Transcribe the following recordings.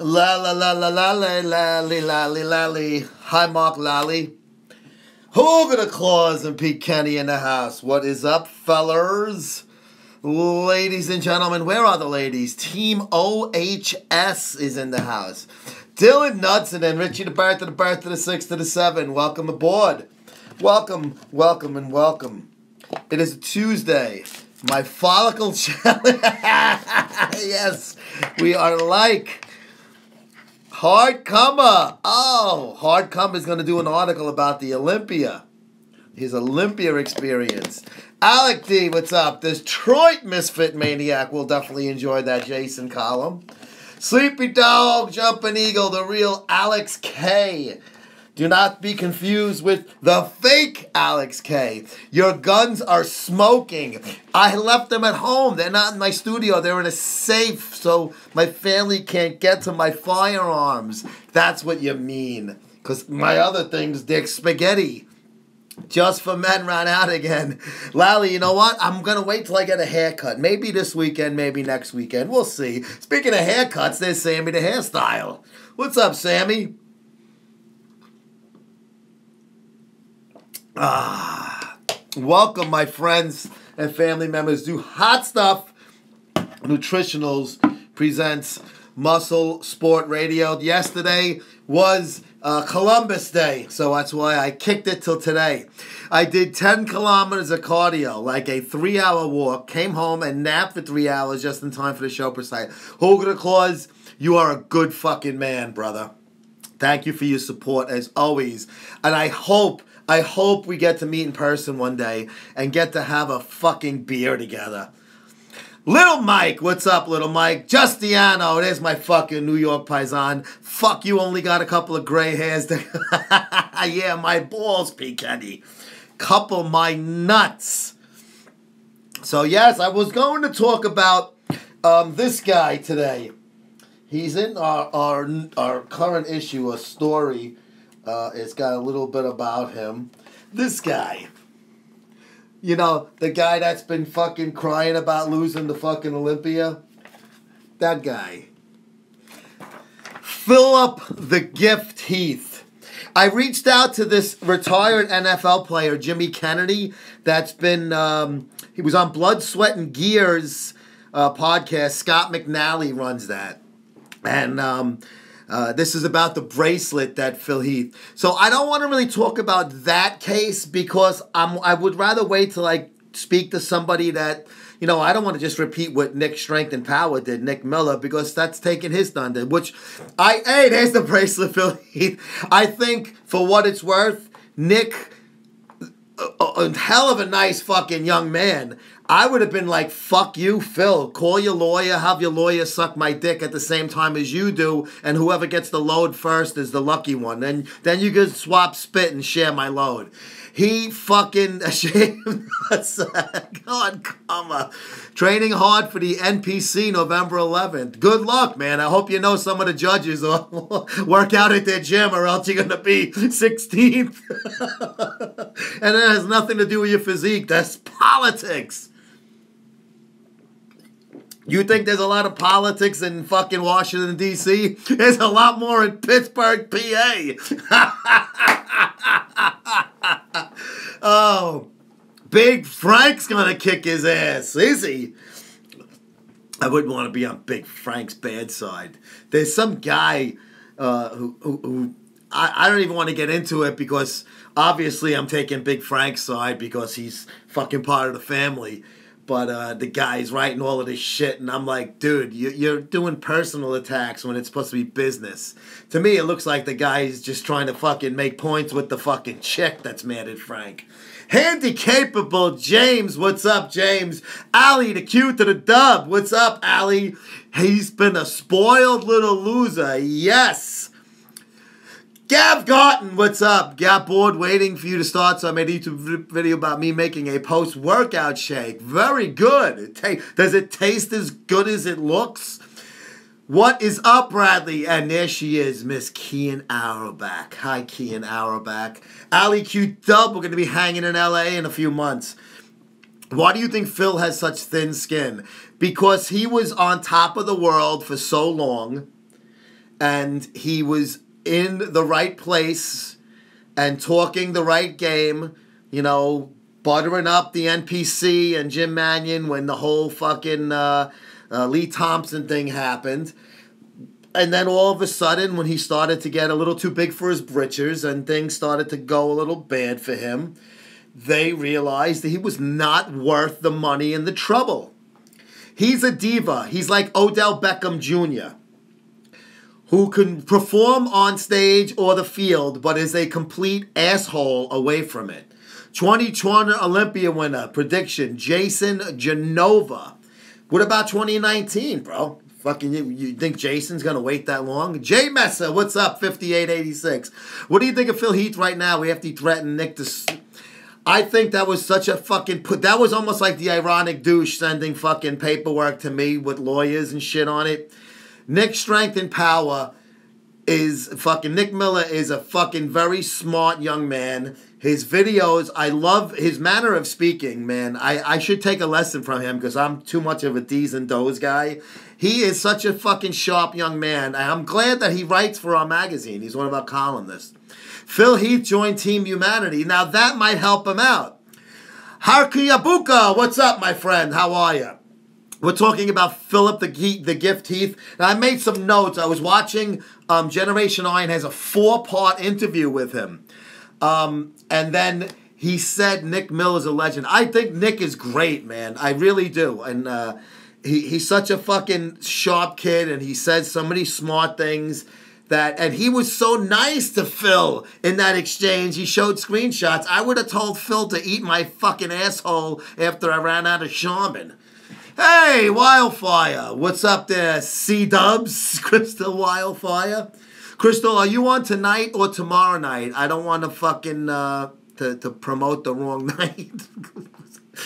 La la la la la la la la la la. Hi, Mark Lally. Hooga the Claus and Pete Kenny in the house. What is up, fellers? Ladies and gentlemen, where are the ladies? Team OHS is in the house. Dylan Knudsen and Richie the Birth of the 6 to the 7. Welcome aboard. Welcome, welcome, and welcome. It is a Tuesday. My follicle challenge. Yes, we are like Hardcomer. Oh, Hardcomer is going to do an article about the Olympia. His Olympia experience. Alec D, what's up? Detroit Misfit Maniac will definitely enjoy that Jason column. Sleepy Dog, Jumping Eagle, the real Alex K. Do not be confused with the fake Alex K. Your guns are smoking. I left them at home. They're not in my studio. They're in a safe so my family can't get to my firearms. That's what you mean. Because my other things, Dick Spaghetti. Just for Men ran out again. Lally, you know what? I'm going to wait till I get a haircut. Maybe this weekend, maybe next weekend. We'll see. Speaking of haircuts, there's Sammy the Hairstyle. What's up, Sammy? Welcome, my friends and family members to Hot Stuff Nutritionals presents MuscleSport Radio. Yesterday was Columbus Day, so that's why I kicked it till today. I did 10 kilometers of cardio, like a 3-hour walk, came home and napped for 3 hours just in time for the show per site. Hooga the Claus, you are a good fucking man, brother. Thank you for your support as always, and I hope we get to meet in person one day and get to have a fucking beer together. Little Mike, what's up, Little Mike? Justiano, there's my fucking New York paisan. Fuck, you only got a couple of gray hairs. Yeah, my balls, P. Kenny. Couple my nuts. So, yes, I was going to talk about this guy today. He's in our current issue, a story. It's got a little bit about him. This guy. You know, the guy that's been fucking crying about losing the fucking Olympia. That guy. Philip the Gift Heath. I reached out to this retired NFL player, Jimmy Kennedy, that's been, he was on Blood, Sweat, and Gears podcast. Scott McNally runs that. And, this is about the bracelet that Phil Heath. So I don't want to really talk about that case because I would rather wait till I speak to somebody that, you know, I don't want to just repeat what Nick Strength and Power did, Nick Miller, because that's taking his thunder, which hey, there's the bracelet, Phil Heath. I think for what it's worth, Nick, a hell of a nice fucking young man. I would have been like, fuck you, Phil. Call your lawyer, have your lawyer suck my dick at the same time as you do, and whoever gets the load first is the lucky one. Then you can swap spit and share my load. He fucking ashamed us. God, come on. Training hard for the NPC November 11th. Good luck, man. I hope you know some of the judges will work out at their gym or else you're going to be 16th. And it has nothing to do with your physique. That's politics. You think there's a lot of politics in fucking Washington, D.C.? There's a lot more in Pittsburgh, PA. Oh, Big Frank's gonna kick his ass, is he? I wouldn't want to be on Big Frank's bad side. There's some guy who I don't even want to get into it because obviously I'm taking Big Frank's side because he's fucking part of the family. But the guy's writing all of this shit, and I'm like, dude, you're doing personal attacks when it's supposed to be business. To me, it looks like the guy's just trying to fucking make points with the fucking chick that's mad at Frank. Handy-capable James, what's up, James? Allie, the Q to the dub, what's up, Allie? He's been a spoiled little loser, yes. Gav Garten, what's up? Got bored waiting for you to start, so I made a YouTube video about me making a post-workout shake. Very good. Does it taste as good as it looks? What is up, Bradley? And there she is, Miss Kian Auerbach. Hi, Kian Auerbach. Ali Q Dub, we're going to be hanging in L.A. in a few months. Why do you think Phil has such thin skin? Because he was on top of the world for so long. and he was in the right place and talking the right game, you know, buttering up the NPC and Jim Mannion when the whole fucking Lee Thompson thing happened. And then all of a sudden, when he started to get a little too big for his britches and things started to go a little bad for him, they realized that he was not worth the money and the trouble. He's a diva. He's like Odell Beckham Jr., who can perform on stage or the field, but is a complete asshole away from it. 2020 Olympia winner, prediction, Jason Genova. What about 2019, bro? Fucking, you think Jason's going to wait that long? Jay Messer, what's up, 5886? What do you think of Phil Heath right now? We have to threaten Nick to... I think that was such a fucking... That was almost like the ironic douche sending fucking paperwork to me with lawyers and shit on it. Nick's strength and power is fucking... Nick Miller is a fucking very smart young man. His videos, I love his manner of speaking, man. I should take a lesson from him because I'm too much of a D's and Do's guy. He is such a fucking sharp young man. I'm glad that he writes for our magazine. He's one of our columnists. Phil Heath joined Team Humanity. Now that might help him out. Harkiyabuka, what's up, my friend? How are you? We're talking about Philip the Gift Heath. Now, I made some notes. I was watching Generation Iron has a 4-part interview with him. And then he said Nick Miller's a legend. I think Nick is great, man. I really do. And he's such a fucking sharp kid, and he says so many smart things. And he was so nice to Phil in that exchange. He showed screenshots. I would have told Phil to eat my fucking asshole after I ran out of shaman. Hey, Wildfire. What's up there, C-Dubs? Crystal Wildfire. Crystal, are you on tonight or tomorrow night? I don't want to fucking to promote the wrong night.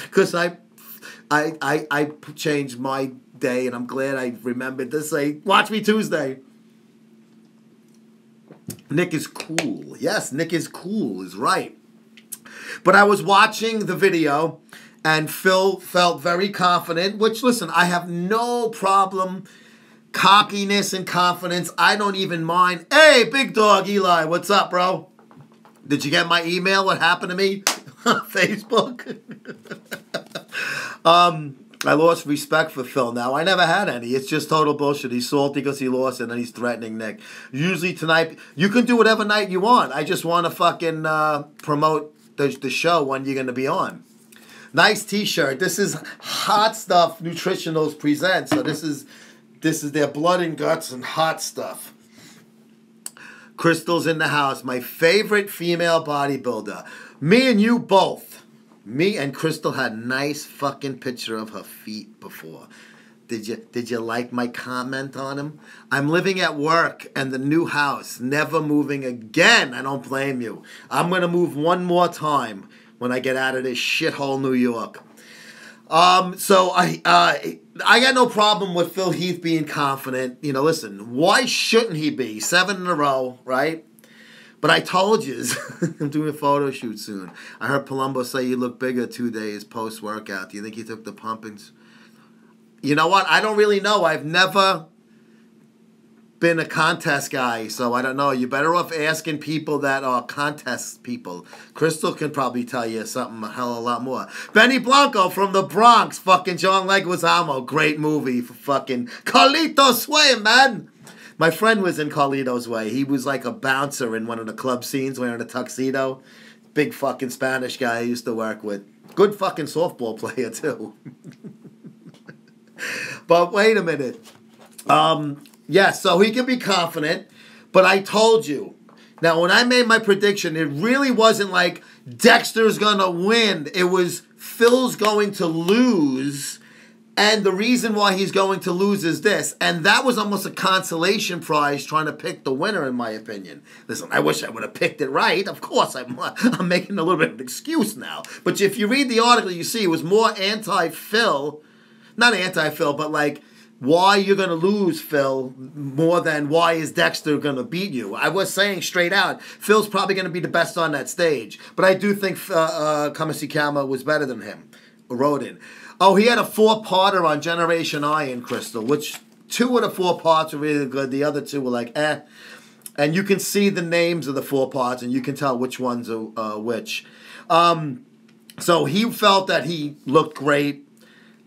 Because I changed my day, and I'm glad I remembered to say, watch me Tuesday. Nick is cool. Yes, Nick is cool, is right. But I was watching the video, and Phil felt very confident, which, listen, I have no problem. Cockiness and confidence, I don't even mind. Hey, big dog Eli, what's up, bro? Did you get my email? What happened to me? Facebook? I lost respect for Phil now. I never had any. It's just total bullshit. He's salty because he lost and then he's threatening Nick. Usually tonight, you can do whatever night you want. I just want to fucking promote the show when you're going to be on. Nice t-shirt. This is Hot Stuff Nutritionals Presents. So this is their blood and guts and hot stuff. Crystal's in the house. My favorite female bodybuilder. Me and you both. Me and Crystal had a nice fucking picture of her feet before. Did you like my comment on him? I'm living at work and the new house. Never moving again. I don't blame you. I'm going to move one more time when I get out of this shithole New York. So I got no problem with Phil Heath being confident. You know, listen, why shouldn't he be? 7 in a row, right? But I told you, I'm doing a photo shoot soon. I heard Palumbo say you look bigger 2 days post-workout. Do you think he took the pumpings? You know what? I don't really know. I've never been a contest guy, so I don't know. You're better off asking people that are contest people. Crystal can probably tell you something a hell of a lot more. Benny Blanco from the Bronx, fucking John Leguizamo. Great movie for fucking Carlito's Way, man. My friend was in Carlito's Way. He was like a bouncer in one of the club scenes wearing a tuxedo. Big fucking Spanish guy I used to work with. Good fucking softball player, too. But wait a minute. Yes, so he can be confident, but I told you. Now, when I made my prediction, it really wasn't like Dexter's going to win. It was Phil's going to lose, and the reason why he's going to lose is this. And that was almost a consolation prize trying to pick the winner, in my opinion. Listen, I wish I would have picked it right. Of course, I'm making a little bit of an excuse now. But if you read the article, you see it was more anti-Phil. Not anti-Phil, but like, why you're going to lose, Phil, more than why is Dexter going to beat you. I was saying straight out, Phil's probably going to be the best on that stage. But I do think Kamasikama was better than him, Rodin. Oh, he had a 4-parter on Generation Iron, Crystal. Which 2 of the 4 parts were really good. The other 2 were like, eh. And you can see the names of the 4 parts, and you can tell which ones are which. So he felt that he looked great,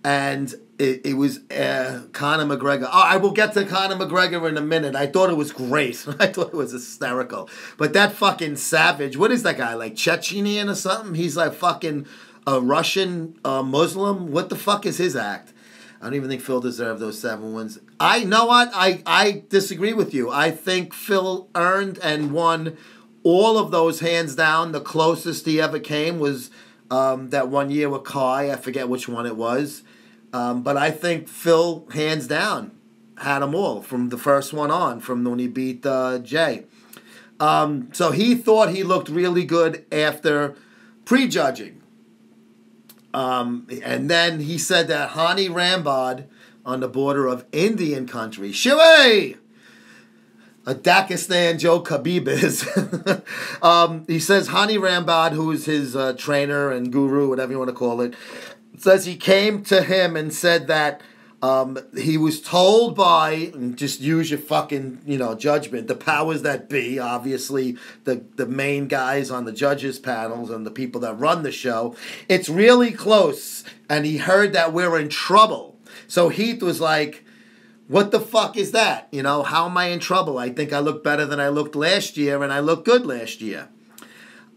and it was Conor McGregor. Oh, I will get to Conor McGregor in a minute. I thought it was great. I thought it was hysterical. But that fucking savage, what is that guy, like Chechenian or something? He's like fucking a Russian Muslim. What the fuck is his act? I don't even think Phil deserved those 7 wins. I know what? I disagree with you. I think Phil earned and won all of those hands down. The closest he ever came was that one year with Kai. I forget which one it was. But I think Phil, hands down, had them all from the first one on, from when he beat Jay. So he thought he looked really good after prejudging. And then he said that Hani Rambod on the border of Indian country, Shiway! A Dagestan Joe Khabib is. He says Hani Rambod, who is his trainer and guru, whatever you want to call it, says he came to him and said that he was told by, and just use your fucking, judgment, the powers that be, obviously the main guys on the judges panels and the people that run the show, it's really close, and he heard that we're in trouble. So Heath was like, what the fuck is that? How am I in trouble? I think I look better than I looked last year, and I looked good last year.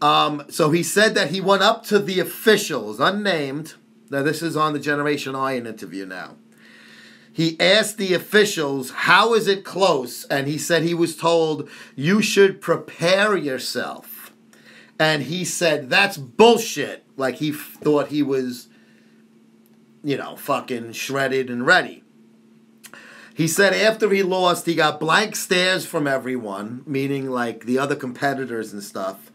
So he said that he went up to the officials, unnamed. Now, this is on the Generation Iron interview now. He asked the officials, how is it close? And he said he was told, you should prepare yourself. And he said, that's bullshit. Like he thought he was, fucking shredded and ready. He said after he lost, he got blank stares from everyone, meaning like the other competitors and stuff.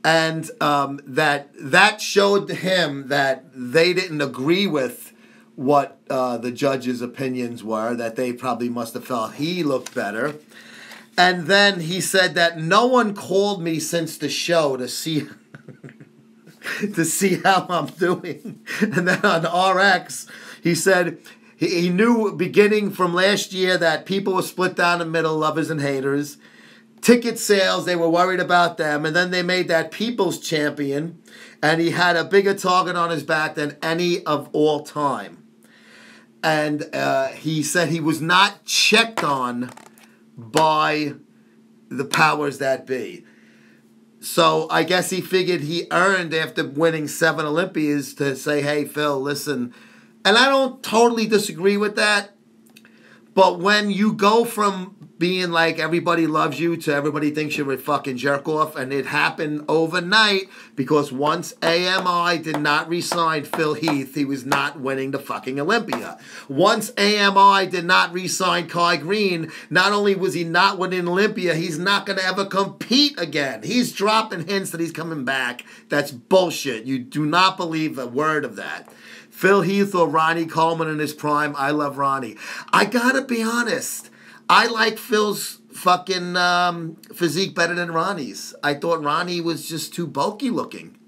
And that showed to him that they didn't agree with what the judges' opinions were, that they probably must have felt he looked better. And then he said that no one called me since the show to see to see how I'm doing. And then on RX, he said he knew beginning from last year that people were split down the middle, lovers and haters. Ticket sales, they were worried about them. And then they made that People's Champion, and he had a bigger target on his back than any of all time. And he said he was not checked on by the powers that be. So I guess he figured he earned, after winning 7 Olympias, to say, hey, Phil, listen. And I don't totally disagree with that. But when you go from being like everybody loves you to everybody thinks you're a fucking jerk off, and it happened overnight because once AMI did not re-sign Phil Heath, he was not winning the fucking Olympia. Once AMI did not re-sign Kai Green, not only was he not winning Olympia, he's not going to ever compete again. He's dropping hints that he's coming back. That's bullshit. You do not believe a word of that. Phil Heath or Ronnie Coleman in his prime, I love Ronnie. I gotta be honest, I like Phil's fucking physique better than Ronnie's. I thought Ronnie was just too bulky looking.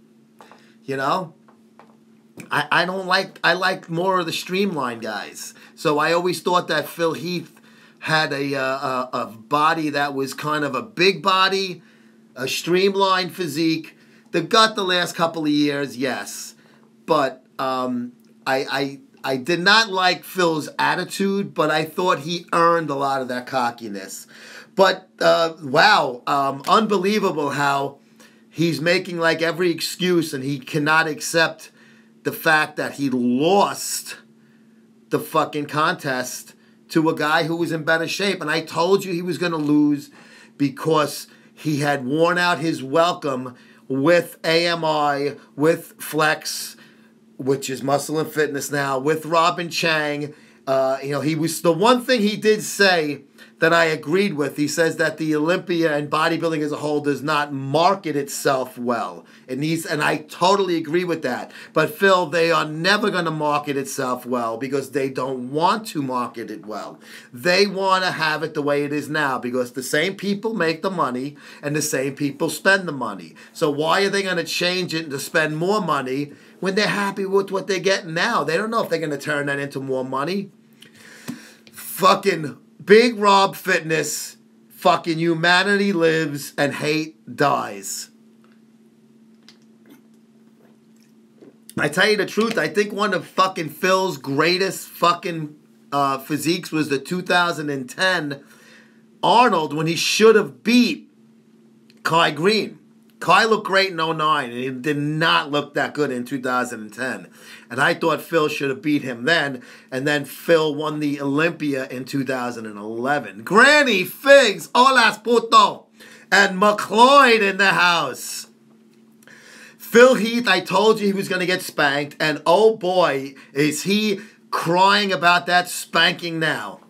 I don't like, I like more of the streamlined guys. So I always thought that Phil Heath had a body that was kind of a big body, a streamlined physique. The gut the last couple of years, yes. But I did not like Phil's attitude, but I thought he earned a lot of that cockiness. But, wow, unbelievable how he's making like every excuse, and he cannot accept the fact that he lost the fucking contest to a guy who was in better shape. And I told you he was going to lose because he had worn out his welcome with AMI, with Flex, which is Muscle and Fitness now, with Robin Chang. He was, the one thing he did say that I agreed with, he says that the Olympia and bodybuilding as a whole does not market itself well. And I totally agree with that. But Phil, they are never going to market itself well because they don't want to market it well. They want to have it the way it is now because the same people make the money and the same people spend the money. So why are they going to change it to spend more money when they're happy with what they're getting now? They don't know if they're going to turn that into more money. fucking Big Rob Fitness, fucking humanity lives and hate dies. I tell you the truth, I think one of fucking Phil's greatest fucking physiques was the 2010 Arnold when he should have beat Kai Green. Kai looked great in 2009, and he did not look that good in 2010. And I thought Phil should have beat him then, and then Phil won the Olympia in 2011. Granny Figs, hola puto, and McLeod in the house. Phil Heath, I told you he was going to get spanked, and oh boy, is he crying about that spanking now.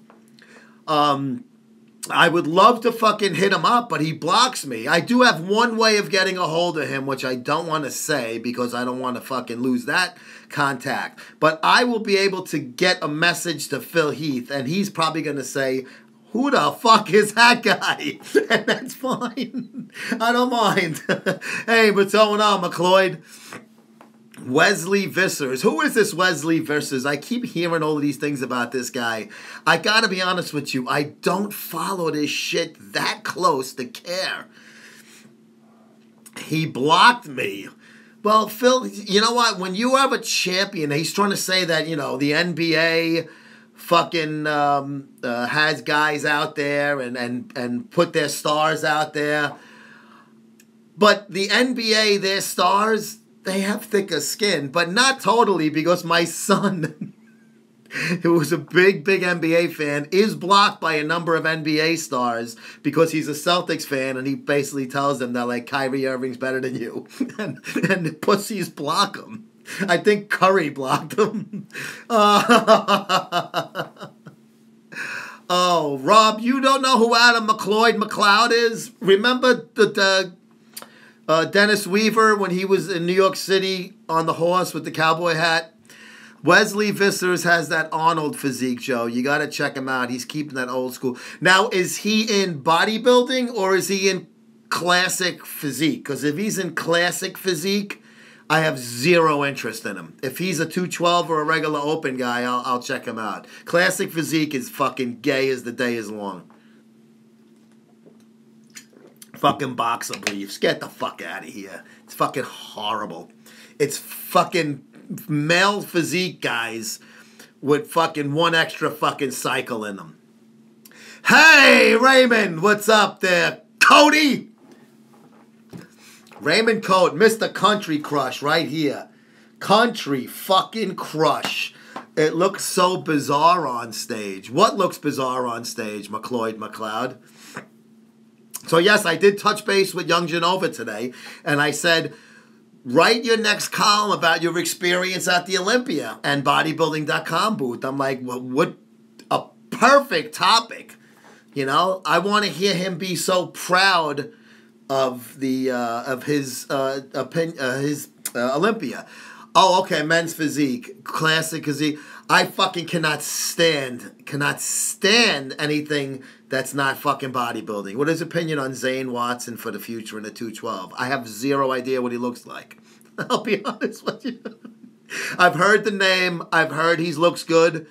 I would love to fucking hit him up, but he blocks me. I do have one way of getting a hold of him, which I don't want to say because I don't want to fucking lose that contact. But I will be able to get a message to Phil Heath, and he's probably going to say, who the fuck is that guy? And that's fine. I don't mind. Hey, what's going on, McLeod? Wesley Vissers. Who is this Wesley Vissers? I keep hearing all of these things about this guy. I gotta be honest with you. I don't follow this shit that close to care. He blocked me. Well, Phil, you know what? When you have a champion, he's trying to say that, you know, the NBA fucking has guys out there and put their stars out there. But the NBA, their stars, they have thicker skin, but not totally, because my son, who was a big NBA fan, is blocked by a number of NBA stars because he's a Celtics fan, and he basically tells them that, like, Kyrie Irving's better than you. and the pussies block him. I think Curry blocked him. Oh, Rob, you don't know who Adam McLeod is? Remember the Dennis Weaver when he was in New York City on the horse with the cowboy hat? Wesley Vissers has that Arnold physique, Joe. You got to check him out. He's keeping that old school. Now, is he in bodybuilding or is he in classic physique? Because if he's in classic physique, I have zero interest in him. If he's a 212 or a regular open guy, I'll check him out. Classic physique is fucking gay as the day is long. Fucking boxer briefs. Get the fuck out of here. It's fucking horrible. It's fucking male physique guys with fucking one extra fucking cycle in them. Hey, Raymond, what's up there? Cody! Raymond Cote, Mr. Country Crush right here. Country fucking Crush. It looks so bizarre on stage. What looks bizarre on stage, McLeod? So yes, I did touch base with Young Genova today, and I said, write your next column about your experience at the Olympia and bodybuilding.com booth. I'm like, well, what a perfect topic. You know, I want to hear him be so proud of the his Olympia. Oh, okay, men's physique, classic physique. I fucking cannot stand anything that's not fucking bodybuilding. What is his opinion on Zane Watson for the future in the 212? I have zero idea what he looks like. I'll be honest with you. I've heard the name. I've heard he looks good.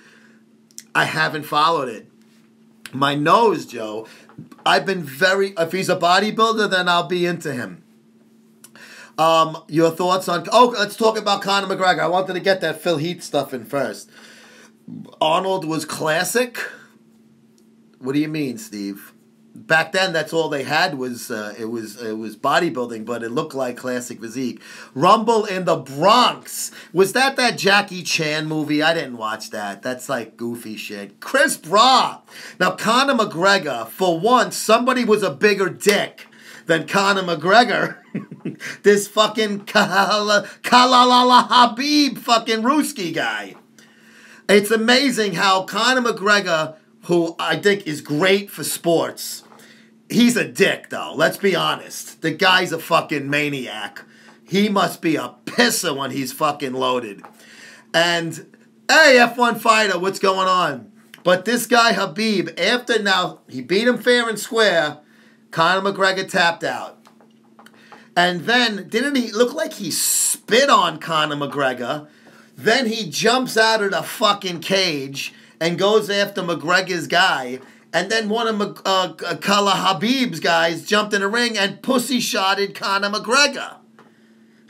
I haven't followed it. My nose, Joe. I've been if he's a bodybuilder, then I'll be into him. Your thoughts on... Oh, let's talk about Conor McGregor. I wanted to get that Phil Heath stuff in first. Arnold was classic? What do you mean, Steve? Back then, that's all they had was it was bodybuilding, but it looked like classic physique. Rumble in the Bronx. Was that Jackie Chan movie? I didn't watch that. That's like goofy shit. Chris Bra. Now, Conor McGregor, for once, somebody was a bigger dick than Conor McGregor. This fucking Kalala Habib fucking Ruski guy. It's amazing how Conor McGregor, who I think is great for sports, he's a dick, though. Let's be honest. The guy's a fucking maniac. He must be a pisser when he's fucking loaded. And, hey, F1 fighter, what's going on? But this guy, Habib, he beat him fair and square, Conor McGregor tapped out. And then, didn't he look like he spit on Conor McGregor? Then he jumps out of the fucking cage and goes after McGregor's guy. And then one of Kala Habib's guys jumped in the ring and pussy-shotted Conor McGregor.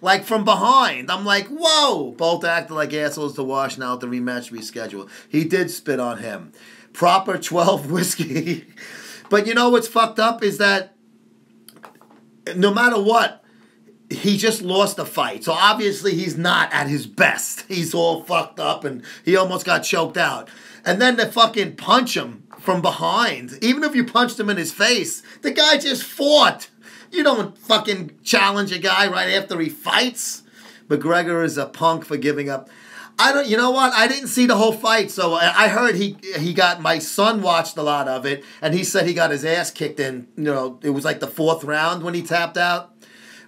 Like from behind. I'm like, whoa. Both acted like assholes to wash now at the rematch reschedule. He did spit on him. Proper 12 whiskey. But you know what's fucked up is that no matter what, he just lost a fight. So obviously he's not at his best. He's all fucked up and he almost got choked out. And then they fucking punch him from behind. Even if you punched him in his face, the guy just fought. You don't fucking challenge a guy right after he fights. McGregor is a punk for giving up. You know what? I didn't see the whole fight, so I heard he got, my son watched a lot of it, and he said he got his ass kicked in, it was like the 4th round when he tapped out.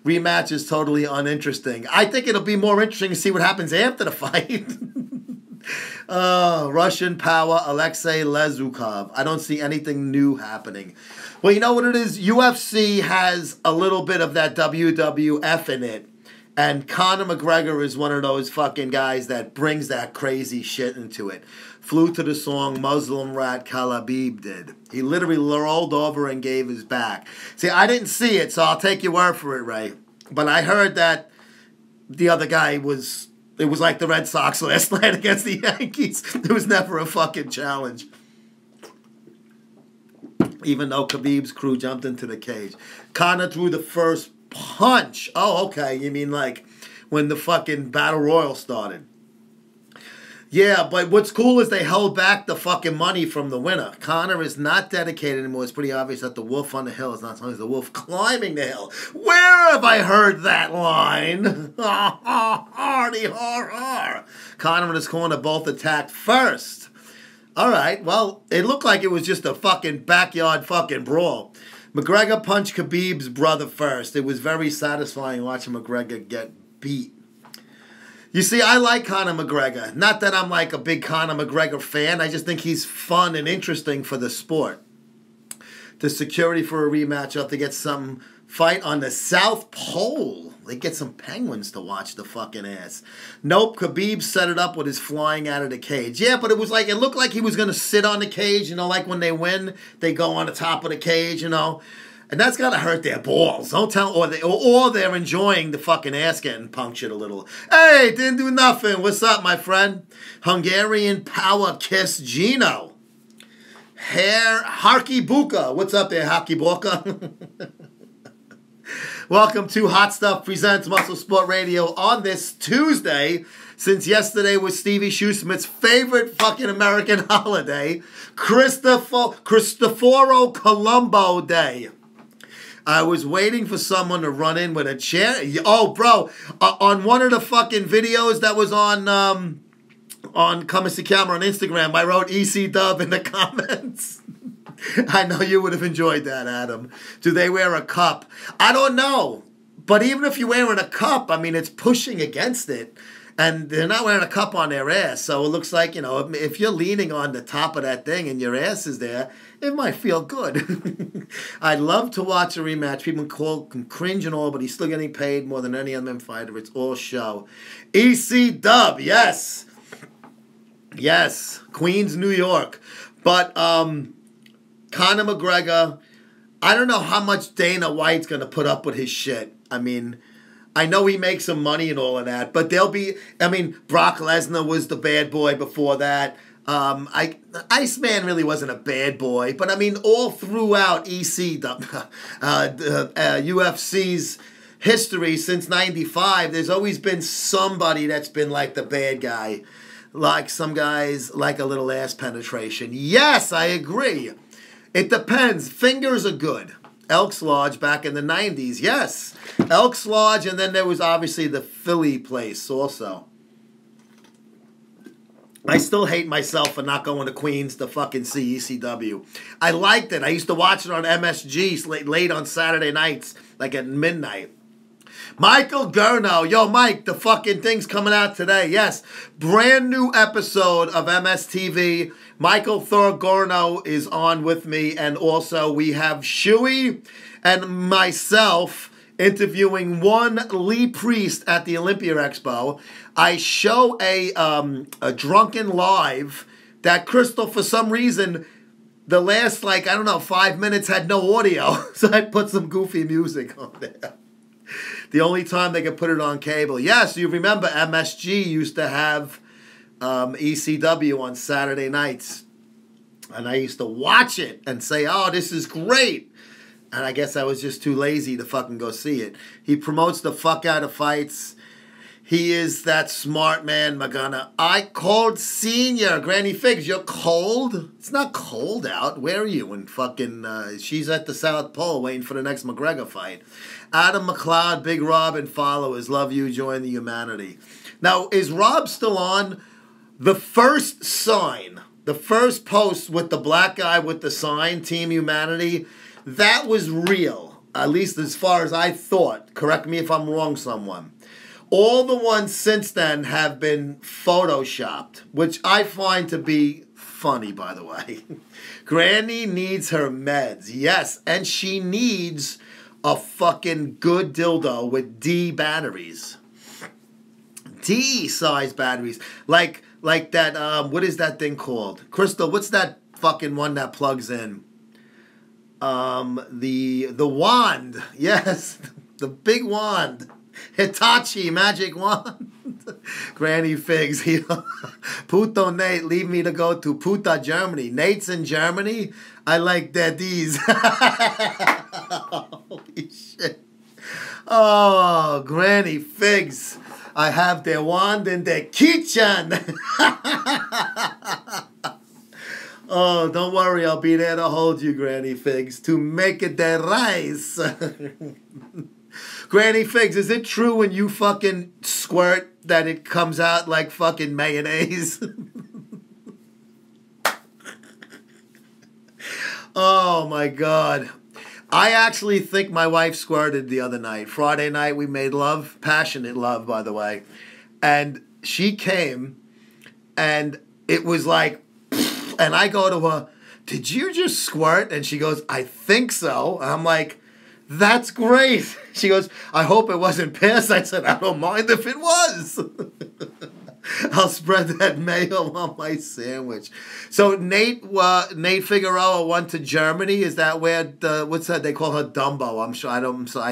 Rematch is totally uninteresting. I think it'll be more interesting to see what happens after the fight. Russian power, Alexei Lezukov. I don't see anything new happening. Well, you know what it is? UFC has a little bit of that WWF in it. And Conor McGregor is one of those fucking guys that brings that crazy shit into it. Flew to the song Muslim Rat Khalabib did. He literally rolled over and gave his back. See, I didn't see it, so I'll take your word for it, Ray. But I heard that the other guy was... It was like the Red Sox last night against the Yankees. There was never a fucking challenge. Even though Khabib's crew jumped into the cage. Conor threw the first punch. Oh, okay. You mean like when the fucking Battle Royal started. Yeah, but what's cool is they held back the fucking money from the winner. Conor is not dedicated anymore. It's pretty obvious that the wolf on the hill is not sometimes the wolf climbing the hill. Where have I heard that line? Ha ha hardy har har. Conor and his corner both attacked first. All right, well, it looked like it was just a fucking backyard fucking brawl. McGregor punched Khabib's brother first. It was very satisfying watching McGregor get beat. You see, I like Conor McGregor. Not that I'm like a big Conor McGregor fan. I just think he's fun and interesting for the sport. The security for a rematch, I'll have to get some fight on the South Pole. They get some penguins to watch the fucking ass. Nope, Khabib set it up with his flying out of the cage. Yeah, but it looked like he was going to sit on the cage, like when they win, they go on the top of the cage, And that's got to hurt their balls. Don't tell, or they're enjoying the fucking ass getting punctured a little. Hey, didn't do nothing. What's up, my friend? Hungarian power kiss Gino. Harky Buka. What's up there, Harky Buka? Welcome to Hot Stuff Presents Muscle Sport Radio on this Tuesday. Since yesterday was Stevie Shoesmith's favorite fucking American holiday, Cristoforo Colombo Day. I was waiting for someone to run in with a chair. Oh, bro, on one of the fucking videos that was on Come See Camera on Instagram, I wrote EC Dub in the comments. I know you would have enjoyed that, Adam. Do they wear a cup? I don't know. But even if you're wearing a cup, I mean, it's pushing against it. And they're not wearing a cup on their ass. So it looks like, if you're leaning on the top of that thing and your ass is there, it might feel good. I'd love to watch a rematch. People can cringe and all, but he's still getting paid more than any other fighter. It's all show. EC Dub, yes. Yes. Queens, New York. But Conor McGregor, I don't know how much Dana White's going to put up with his shit. I mean, I know he makes some money and all of that, but Brock Lesnar was the bad boy before that. Iceman really wasn't a bad boy, but all throughout UFC's history since '95, there's always been somebody that's been like the bad guy. Like some guys like a little ass penetration. Yes, I agree. It depends. Fingers are good. Elks Lodge back in the 90s, yes. Elks Lodge, and then there was obviously the Philly place also. I still hate myself for not going to Queens to fucking see ECW. I liked it. I used to watch it on MSG late on Saturday nights, like at midnight. Michael Gurno. Yo, Mike, the fucking thing's coming out today. Yes, brand new episode of MSTV. Michael Thor Gurno is on with me, and also we have Shuey and myself interviewing one Lee Priest at the Olympia Expo. I show a drunken live that Crystal, for some reason, the last, like, I don't know, 5 minutes had no audio. So I put some goofy music on there. The only time they could put it on cable. Yes, you remember MSG used to have ECW on Saturday nights. And I used to watch it and say, oh, this is great. And I guess I was just too lazy to fucking go see it. He promotes the fuck out of fights. He is that smart man, Magana. I called Senior. Granny Figs, you're cold? It's not cold out. Where are you? And fucking, she's at the South Pole waiting for the next McGregor fight. Adam McLeod, Big Rob, and followers. Love you. Join the humanity. Now, is Rob still on? The first sign, the first post with the black guy with the sign, Team Humanity, that was real. At least as far as I thought. Correct me if I'm wrong, someone. All the ones since then have been photoshopped, which I find to be funny, by the way. Granny needs her meds. Yes, and she needs a fucking good dildo with D batteries. D-size batteries. Like that, what is that thing called? Crystal, what's that fucking one that plugs in? The wand. Yes, the big wand. Hitachi magic wand. Granny Figs. Puto Nate, leave me to go to Puta, Germany. Nate's in Germany? I like daddies. Holy shit. Oh, Granny Figs. I have their wand in their kitchen. Oh, don't worry. I'll be there to hold you, Granny Figs, to make it the rice. Granny Figs, is it true when you fucking squirt that it comes out like fucking mayonnaise? Oh, my God. I actually think my wife squirted the other night. Friday night, we made love. Passionate love, by the way. And she came, and it was like, and I go to her, did you just squirt? And she goes, I think so. And I'm like, that's great. She goes, I hope it wasn't piss. I said, I don't mind if it was. I'll spread that mayo on my sandwich. So Nate Figueroa went to Germany. Is that where what's that? They call her Dumbo. I'm sure. I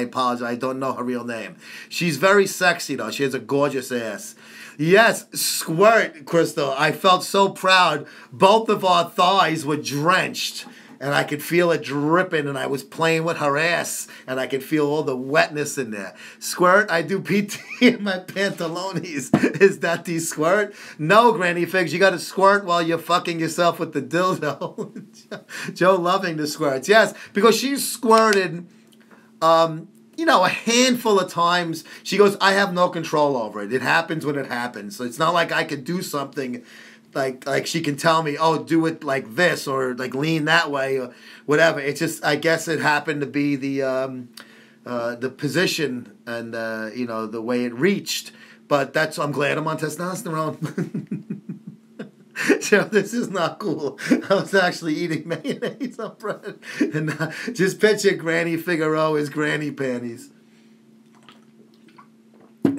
apologize. I don't know her real name. She's very sexy though. She has a gorgeous ass. Yes, squirt, Crystal. I felt so proud. Both of our thighs were drenched. And I could feel it dripping, and I was playing with her ass, and I could feel all the wetness in there. Squirt, I do PT in my pantalones. Is that the squirt? No, Granny Figs, you got to squirt while you're fucking yourself with the dildo. Joe loving the squirts. Yes, because she's squirted, a handful of times. She goes, I have no control over it. It happens when it happens. So it's not like I could do something like she can tell me, oh, do it like this or like lean that way or whatever. It's just, I guess it happened to be the position and the way it reached. But I'm glad I'm on testosterone. So this is not cool. I was actually eating mayonnaise on bread, and just picture Granny Figueroa's granny panties.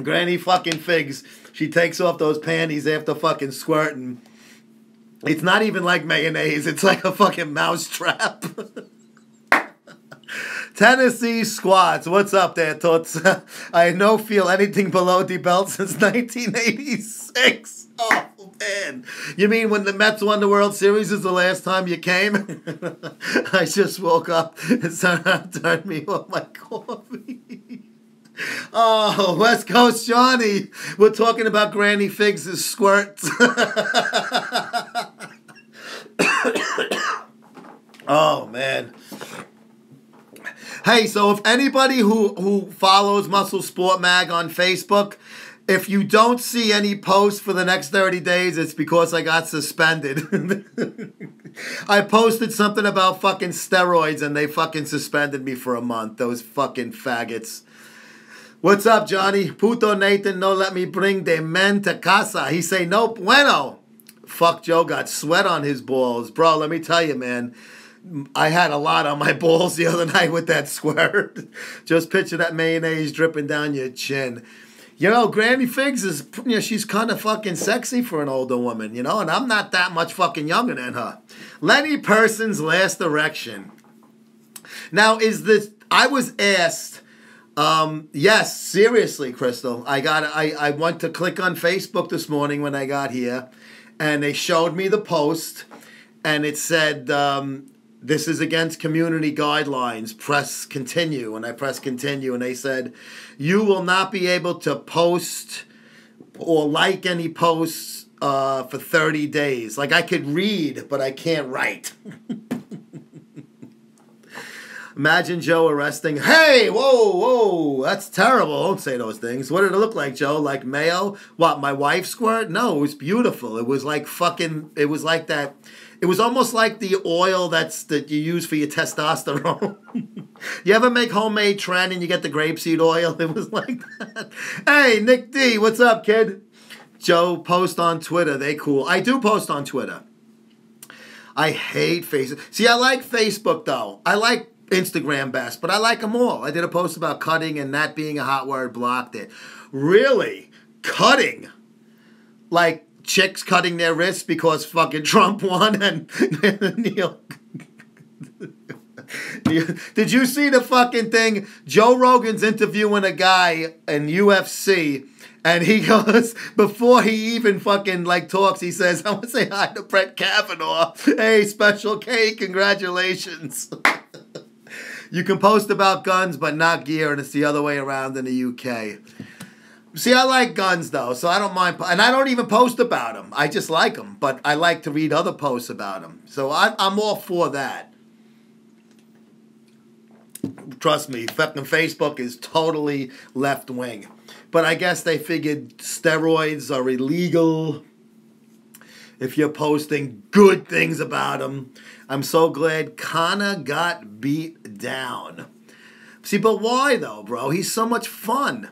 Granny fucking Figs. She takes off those panties after fucking squirting. It's not even like mayonnaise. It's like a fucking mouse trap. Tennessee squats. What's up there, Toots? I no feel anything below the belt since 1986. Oh, man. You mean when the Mets won the World Series is the last time you came? I just woke up and someone turned me off my coffee. Oh, West Coast Johnny. We're talking about Granny Figs' squirts. Oh, man. Hey, so if anybody who follows MuscleSport Mag on Facebook, if you don't see any posts for the next 30 days, it's because I got suspended. I posted something about fucking steroids and they fucking suspended me for a month. Those fucking faggots. What's up, Johnny? Puto Nathan no let me bring the men to casa. He say, no bueno. Fuck, Joe got sweat on his balls. Bro, let me tell you, man. I had a lot on my balls the other night with that squirt. Just picture that mayonnaise dripping down your chin. You know, Granny Figs is, she's kind of fucking sexy for an older woman, and I'm not that much fucking younger than her. Lenny Person's last erection. Now, I was asked, yes, seriously, Crystal, I went to click on Facebook this morning when I got here, and they showed me the post, and it said, this is against community guidelines, press continue. And I press continue, and they said, you will not be able to post or like any posts for 30 days. Like, I could read, but I can't write. Imagine Joe arresting, hey, whoa, that's terrible. Don't say those things. What did it look like, Joe? Like mayo? What, my wife squirt? No, it was beautiful. It was like it was like that. It was almost like the oil that you use for your testosterone. You ever make homemade Tren and you get the grapeseed oil? It was like that. Hey, Nick D, what's up, kid? Joe, post on Twitter. They cool. I do post on Twitter. I hate Facebook. See, I like Facebook, though. I like Instagram best, but I like them all. I did a post about cutting and that being a hot word, blocked it. Really? Cutting? Like chicks cutting their wrists because fucking Trump won and Neil. Did you see the fucking thing? Joe Rogan's interviewing a guy in UFC, and he goes, before he even fucking talks, he says, I want to say hi to Brett Kavanaugh. Hey, Special K, congratulations. You can post about guns, but not gear, and it's the other way around in the UK. See, I like guns, though, so I don't mind. And I don't even post about them. I just like them, but I like to read other posts about them. So I'm all for that. Trust me, fucking Facebook is totally left-wing. But I guess they figured steroids are illegal if you're posting good things about them. I'm so glad Connor got beat down. See, but why, though, bro? He's so much fun.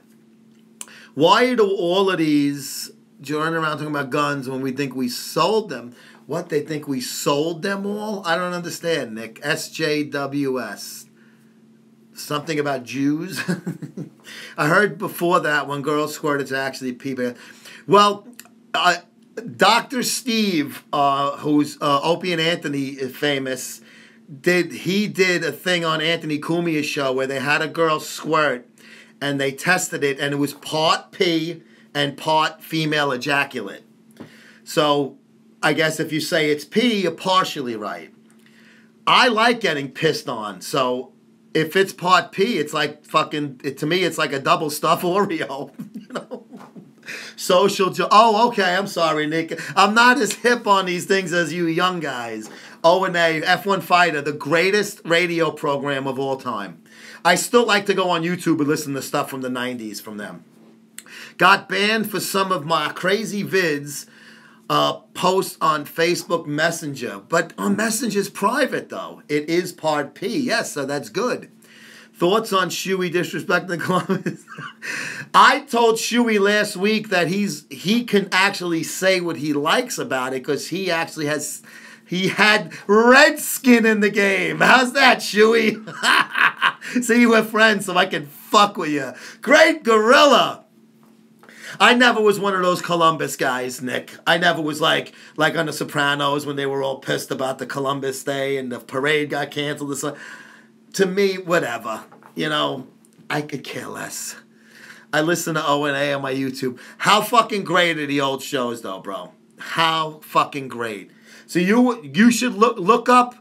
Why do all of these running around talking about guns when we think we sold them? What, they think we sold them all? I don't understand, Nick. SJWS. Something about Jews? I heard before that when girls squirt, it's actually people. Well, Dr. Steve, who's Opie and Anthony is famous, did a thing on Anthony Cumia's show where they had a girl squirt and they tested it and it was part pee and part female ejaculate. So I guess if you say it's pee, you're partially right. I like getting pissed on, so if it's part pee, it's like to me, it's like a double stuff Oreo, Social oh, okay, I'm sorry, Nick. I'm not as hip on these things as you young guys. O&A, F1 Fighter, the greatest radio program of all time. I still like to go on YouTube and listen to stuff from the 90s from them. Got banned for some of my crazy vids, posts on Facebook Messenger. But on Messenger's private, though. It is part P. Yes, so that's good. Thoughts on Shuey disrespecting Columbus? I told Shuey last week that he can actually say what he likes about it because he actually had red skin in the game. How's that, Shuey? See, we're friends, so I can fuck with you. Great Gorilla. I never was one of those Columbus guys, Nick. I never was like on The Sopranos when they were all pissed about the Columbus Day and the parade got canceled. To me, whatever. I could care less. I listen to O&A on my YouTube. How fucking great are the old shows, though, bro? How fucking great. So you should look up.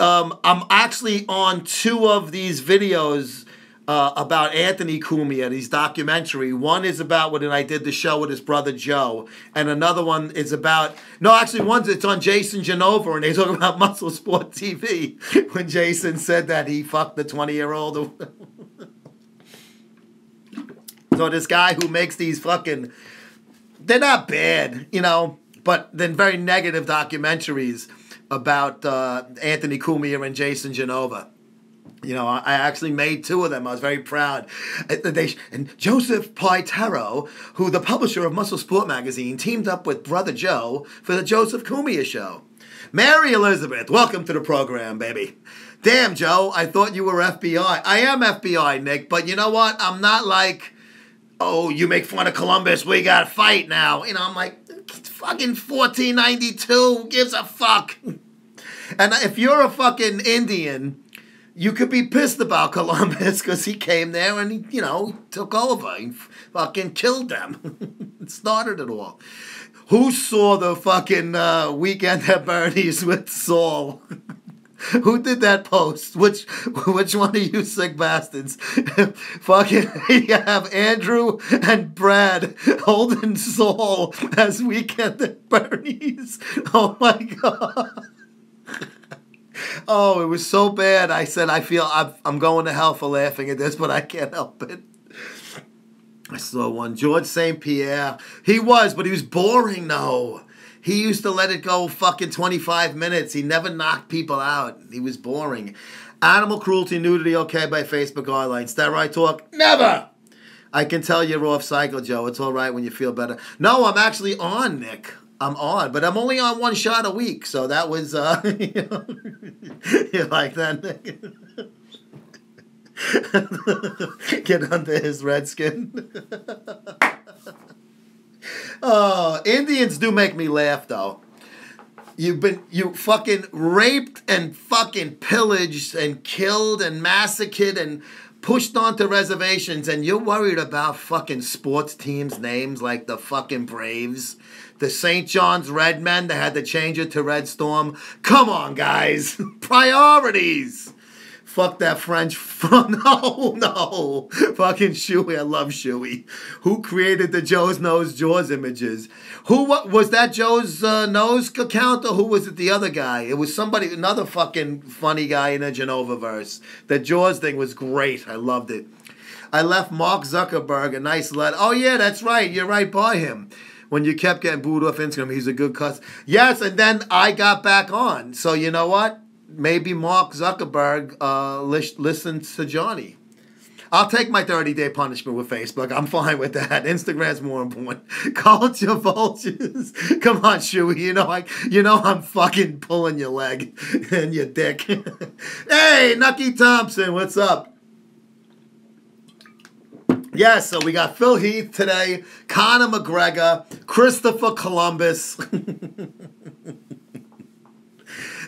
I'm actually on 2 of these videos about Anthony Cumia, these documentary. One is about when I did the show with his brother Joe, and another one is about it's on Jason Genova, and they talk about MuscleSport TV when Jason said that he fucked the 20-year-old. So this guy who makes these fucking, they're not bad, but then very negative documentaries about Anthony Cumia and Jason Genova. I actually made 2 of them. I was very proud. And Joseph Paitero, who the publisher of MuscleSport magazine, teamed up with Brother Joe for the Joseph Cumia show. Mary Elizabeth, welcome to the program, baby. Damn, Joe, I thought you were FBI. I am FBI, Nick, but you know what? I'm not like oh, you make fun of Columbus, we got to fight now. You know, I'm like, it's fucking 1492, who gives a fuck? And if you're a fucking Indian, you could be pissed about Columbus because he came there and he, you know, took over. He fucking killed them. Started it all. Who saw the fucking Weekend at Bernie's with Saul? Who did that post? Which one of you sick bastards? Fucking, you have Andrew and Brad holding Saul as Weekend at Bernie's. Oh my God. Oh, it was so bad. I said, I'm going to hell for laughing at this, but I can't help it. I saw one. George St. Pierre. But he was boring, though. He used to let it go fucking 25 minutes. He never knocked people out. He was boring. Animal cruelty, nudity, okay by Facebook guidelines. Steroid talk, never. I can tell you're off cycle, Joe. It's all right when you feel better. No, I'm actually on, Nick. I'm on, but I'm only on one shot a week, so that was, you know, you like that, Nick? Get under his redskin. Oh, Indians do make me laugh, though. You fucking raped and fucking pillaged and killed and massacred and pushed onto reservations, and you're worried about fucking sports teams' names like the fucking Braves. The St. John's Redmen, they had to change it to Red Storm. Come on, guys. Priorities. Fuck that French. No. Fucking Shuey. I love Shuey. Who created the Joe's Nose Jaws images? Was that Joe's Nose account, or who was it the other guy? It was somebody, another fucking funny guy in a Genova verse. The Jaws thing was great. I loved it. I left Mark Zuckerberg a nice letter. Oh, yeah, that's right. You're right by him. When you kept getting booed off Instagram, he's a good cuss. Yes, and then I got back on. So you know what? Maybe Mark Zuckerberg listened to Johnny. I'll take my 30-day punishment with Facebook. I'm fine with that. Instagram's more important. Culture vultures. Come on, Shuey. You know I'm fucking pulling your leg and your dick. Hey, Nucky Thompson, what's up? Yes, so we got Phil Heath today, Conor McGregor, Christopher Columbus.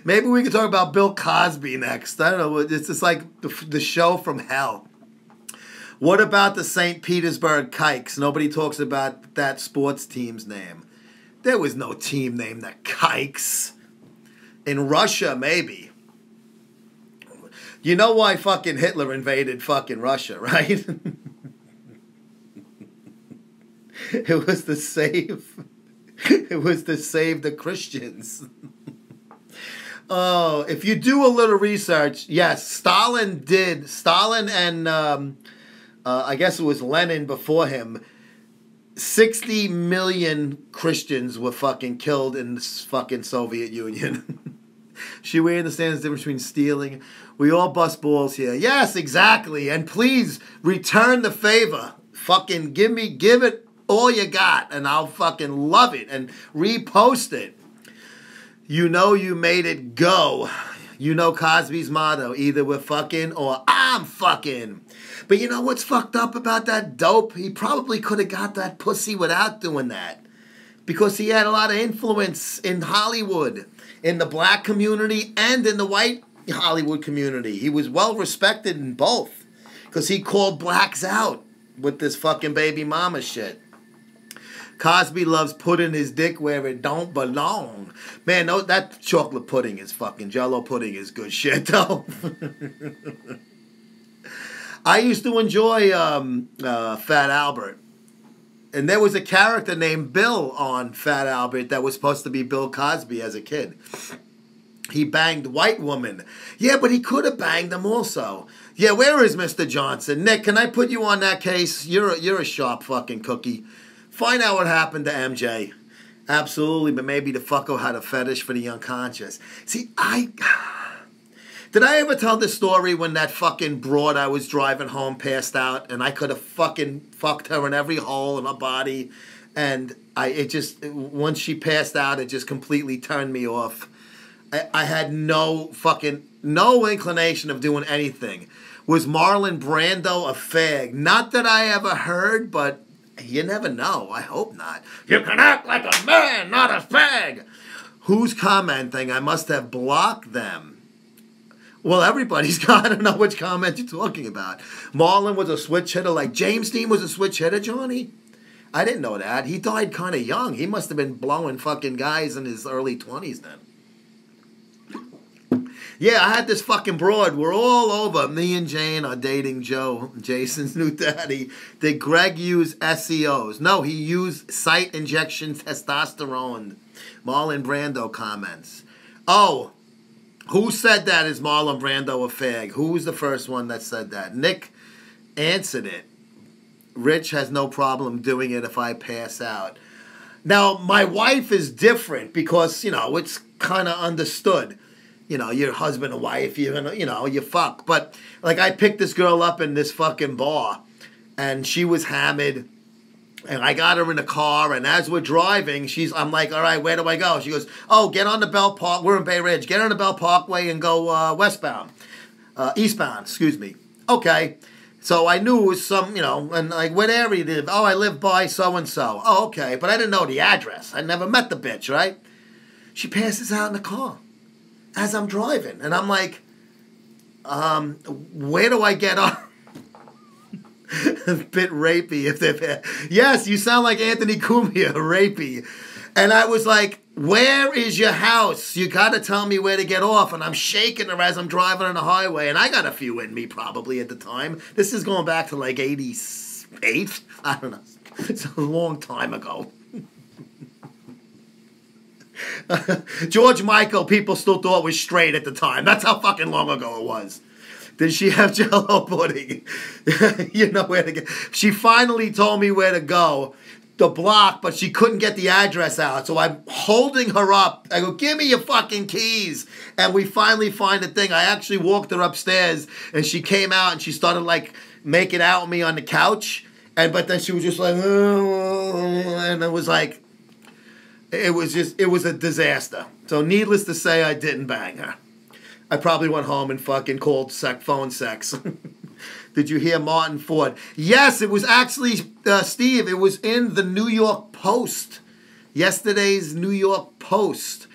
Maybe we could talk about Bill Cosby next. I don't know. It's just like the show from hell. What about the St. Petersburg Kikes? Nobody talks about that sports team's name. There was no team named the Kikes. In Russia, maybe. You know why fucking Hitler invaded fucking Russia, right? It was to save the Christians. Oh, if you do a little research, yes, Stalin and I guess it was Lenin before him. 60 million Christians were fucking killed in the fucking Soviet Union. She understands the difference between stealing. We all bust balls here. Yes, exactly. And please return the favor. Fucking give it all you got, and I'll fucking love it and repost it. You know you made it go. You know Cosby's motto, either we're fucking or I'm fucking. But you know what's fucked up about that dope? He probably could have got that pussy without doing that. Because he had a lot of influence in Hollywood, in the black community and in the white Hollywood community. He was well respected in both. Because he called blacks out with this fucking baby mama shit. Cosby loves putting his dick where it don't belong. Man, no, that chocolate pudding is fucking Jell-O pudding is good shit, though. I used to enjoy Fat Albert. And there was a character named Bill on Fat Albert that was supposed to be Bill Cosby as a kid. He banged white women. Yeah, but he could have banged them also. Yeah, where is Mr. Johnson? Nick, can I put you on that case? You're a sharp fucking cookie. Find out what happened to MJ. Absolutely, but maybe the fucko had a fetish for the unconscious. See, did I ever tell the story when that fucking broad I was driving home passed out and I could have fucking fucked her in every hole in her body, and once she passed out, it just completely turned me off. I had no inclination of doing anything. Was Marlon Brando a fag? Not that I ever heard, but you never know. I hope not. You can act like a man, not a fag. Who's commenting? I must have blocked them. Well, everybody's got to know which comment you're talking about. Marlon was a switch hitter like James Dean was a switch hitter, Johnny? I didn't know that. He died kind of young. He must have been blowing fucking guys in his early 20s then. Yeah, I had this fucking broad. We're all over. Me and Jane are dating Joe, Jason's new daddy. Did Greg use SEOs? No, he used site injection testosterone. Marlon Brando comments. Oh, who said that? Is Marlon Brando a fag? Who was the first one that said that? Nick answered it. Rich has no problem doing it if I pass out. Now, my wife is different because, it's kind of understood. Your husband and wife, you fuck. But, I picked this girl up in this fucking bar, and she was hammered, and I got her in the car, and as we're driving, I'm like, all right, where do I go? She goes, oh, get on the Bell Park. We're in Bay Ridge. Get on the Bell Parkway and go eastbound, excuse me. Okay. So I knew it was some, and what area did? Oh, I live by so-and-so. Oh, okay. But I didn't know the address. I never met the bitch, right? She passes out in the car as I'm driving. And I'm like, where do I get on? A bit rapey. Yes, you sound like Anthony Cumia, rapey. And I was like, where is your house? You got to tell me where to get off. And I'm shaking her as I'm driving on the highway. And I got a few in me probably at the time. This is going back to 88. I don't know. It's a long time ago. George Michael, people still thought was straight at the time. That's how fucking long ago it was. Did she have Jell-O pudding? You know where to go. She finally told me where to go. The block, but she couldn't get the address out. So I'm holding her up. I go, give me your fucking keys. And we finally find the thing. I actually walked her upstairs, and she came out, and she started, making out with me on the couch. But then she was just like, and it was like, it was a disaster. So needless to say, I didn't bang her. I probably went home and fucking called phone sex. Did you hear Martin Ford? Yes, it was actually, Steve, it was in the New York Post. Yesterday's New York Post.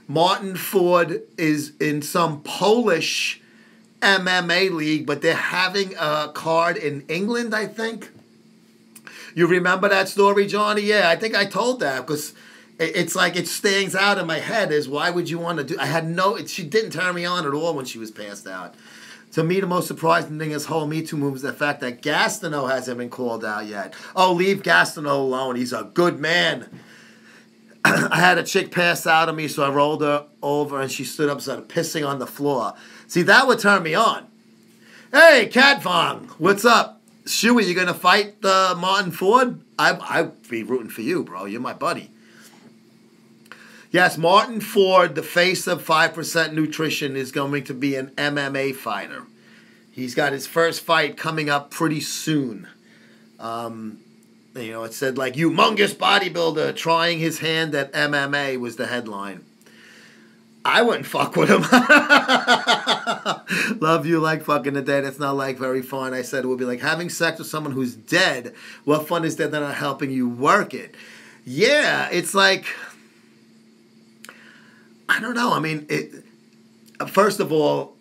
Martin Ford is in some Polish MMA league, but they're having a card in England, I think. You remember that story, Johnny? Yeah, I think I told that because it's like it stands out in my head as why would you want to do... she didn't turn me on at all when she was passed out. To me, the most surprising thing is whole Me Too movement is the fact that Gastineau hasn't been called out yet. Oh, leave Gastineau alone. He's a good man. I had a chick pass out on me, so I rolled her over, and she stood up, started pissing on the floor. See, that would turn me on. Hey, Cat Vong, what's up? Shuey, you going to fight Martin Ford? I'd be rooting for you, bro. You're my buddy. Yes, Martin Ford, the face of 5% Nutrition, is going to be an MMA fighter. He's got his first fight coming up pretty soon. It said, humongous bodybuilder trying his hand at MMA was the headline. I wouldn't fuck with him. Love you like fucking the dead. It's not very fun. I said it would be like having sex with someone who's dead. What fun is that they're not helping you work it? Yeah, it's like... I don't know. I mean, first of all,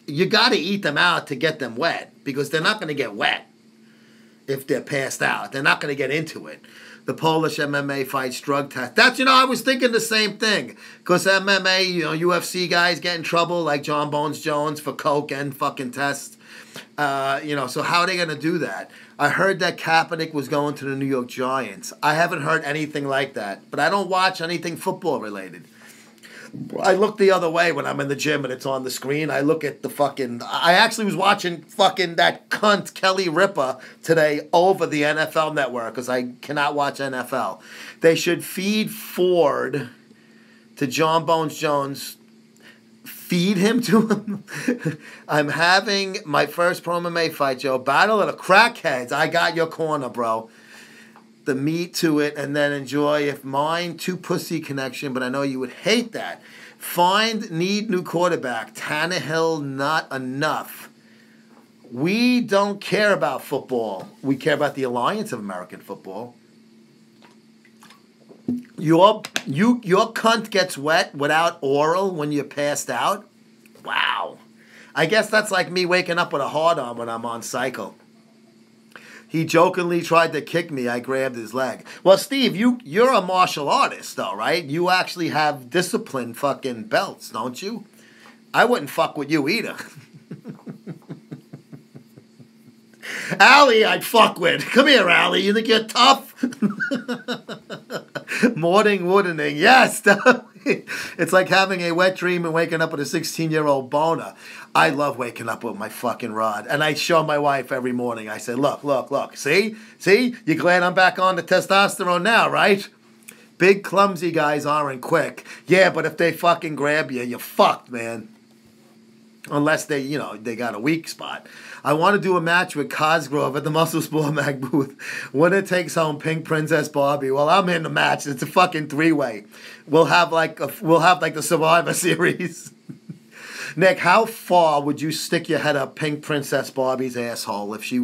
you got to eat them out to get them wet because they're not going to get wet if they're passed out. They're not going to get into it. The Polish MMA fights drug test. That's, I was thinking the same thing because MMA, UFC guys get in trouble like John Bones Jones for coke and fucking tests. So how are they going to do that? I heard that Kaepernick was going to the New York Giants. I haven't heard anything like that, but I don't watch anything football related. I look the other way when I'm in the gym and it's on the screen. I look at the fucking... I actually was watching fucking that cunt Kelly Ripa today over the NFL Network because I cannot watch NFL. They should feed Ford to John Bones Jones. Feed him to him. I'm having my first pro MMA fight, Joe. Battle of the Crackheads. I got your corner, bro. The meat to it, and then enjoy. If mine, too pussy connection, but I know you would hate that. Need new quarterback. Tannehill, not enough. We don't care about football. We care about the Alliance of American Football. Your cunt gets wet without oral when you're passed out? Wow. I guess that's like me waking up with a hard on when I'm on cycle. He jokingly tried to kick me. I grabbed his leg. Well, Steve, you're a martial artist, though, right? You actually have discipline fucking belts, don't you? I wouldn't fuck with you either. Allie, I'd fuck with. Come here, Allie. You think you're tough? Morning woodening. Yes. It's like having a wet dream and waking up with a 16-year-old boner. I love waking up with my fucking rod. And I show my wife every morning. I say, look. See? You glad I'm back on the testosterone now, right? Big, clumsy guys aren't quick. Yeah, but if they fucking grab you, you're fucked, man. Unless they got a weak spot. I want to do a match with Cosgrove at the MuscleSport Mag booth. Winner takes home Pink Princess Barbie. Well, I'm in the match. It's a fucking three-way. We'll have like the Survivor Series. Nick, how far would you stick your head up Pink Princess Barbie's asshole if she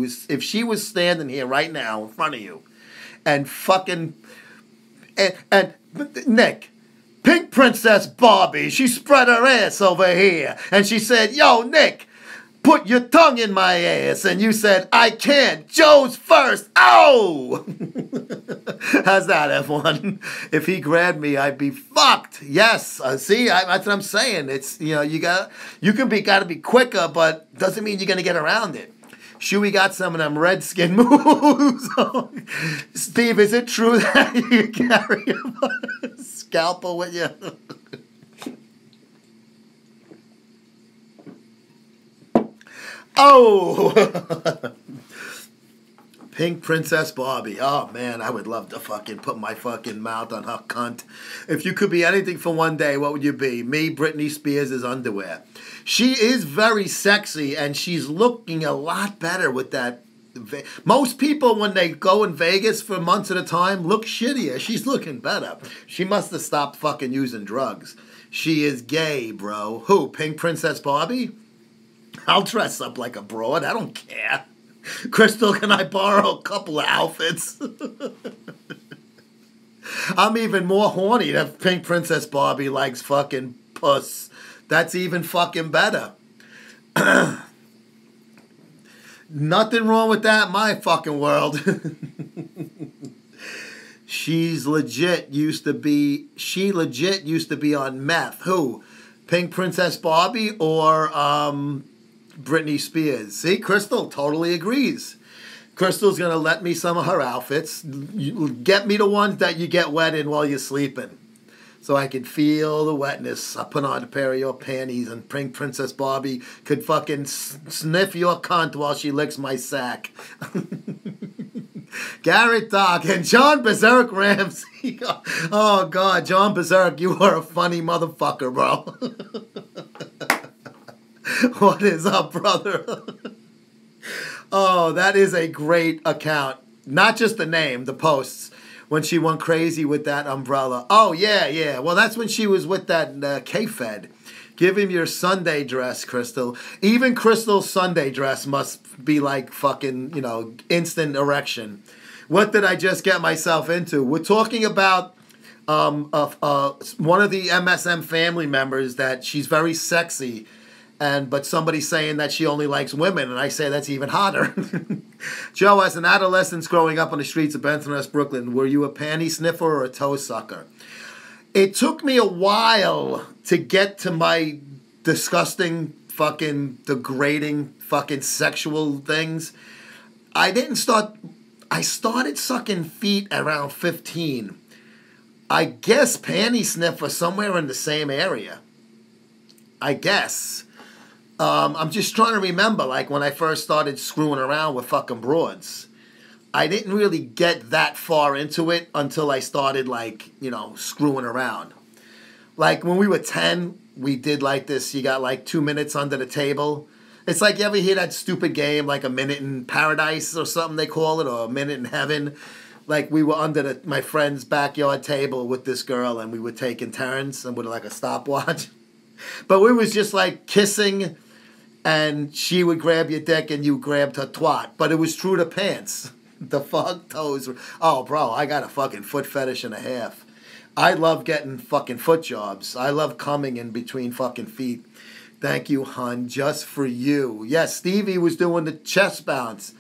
was standing here right now in front of you, and fucking and Nick? Pink Princess Barbie, she spread her ass over here. And she said, yo, Nick, put your tongue in my ass. And you said, I can't. Joe's first. Oh! How's that, F1? If he grabbed me, I'd be fucked. Yes. See, that's what I'm saying. It's, you gotta be quicker, but doesn't mean you're going to get around it. Shuey got some of them redskin moves. Steve, is it true that you carry a scalpel with you? Oh! Pink Princess Barbie. Oh, man, I would love to fucking put my fucking mouth on her cunt. If you could be anything for one day, what would you be? Me, Britney Spears' underwear. She is very sexy, and she's looking a lot better with that. Most people, when they go in Vegas for months at a time, look shittier. She's looking better. She must have stopped fucking using drugs. She is gay, bro. Who, Pink Princess Barbie? I'll dress up like a broad. I don't care. Crystal, can I borrow a couple of outfits? I'm even more horny if Pink Princess Barbie likes fucking puss. That's even fucking better. Nothing wrong with that in my fucking world. She legit used to be on meth. Who? Pink Princess Barbie or Britney Spears? See, Crystal totally agrees. Crystal's going to let me some of her outfits. Get me the ones that you get wet in while you're sleeping, so I could feel the wetness. I put on a pair of your panties, and Pink Princess Barbie could fucking sniff your cunt while she licks my sack. Garrett Dock and John Berserk Ramsey. Oh, God, John Berserk, you are a funny motherfucker, bro. What is up, brother? Oh, that is a great account. Not just the name, the posts. When she went crazy with that umbrella. Oh, yeah. Well, that's when she was with that K-Fed. Give him your Sunday dress, Crystal. Even Crystal's Sunday dress must be like fucking, instant erection. What did I just get myself into? We're talking about one of the MSM family members that she's very sexy, but somebody's saying that she only likes women, and I say that's even hotter. Joe, as an adolescent growing up on the streets of Benton, West Brooklyn, were you a panty sniffer or a toe sucker? It took me a while to get to my disgusting, fucking degrading, fucking sexual things. I started sucking feet around 15. I guess panty sniffer somewhere in the same area. I guess. I'm just trying to remember, like, when I first started screwing around with fucking broads. I didn't really get that far into it until I started, like, screwing around. Like, when we were 10, we did, like, this. You got, like, 2 minutes under the table. It's like, you ever hear that stupid game, like A Minute in Paradise or something they call it, or A Minute in Heaven, like we were under my friend's backyard table with this girl, and we were taking turns and with like a stopwatch. But we was just like kissing, and she would grab your dick and you grabbed her twat. But it was true to pants. The fuck toes. Oh, bro, I got a fucking foot fetish and a half. I love getting fucking foot jobs. I love coming in between fucking feet. Thank you, hun, just for you. Yes, Stevie was doing the chest bounce.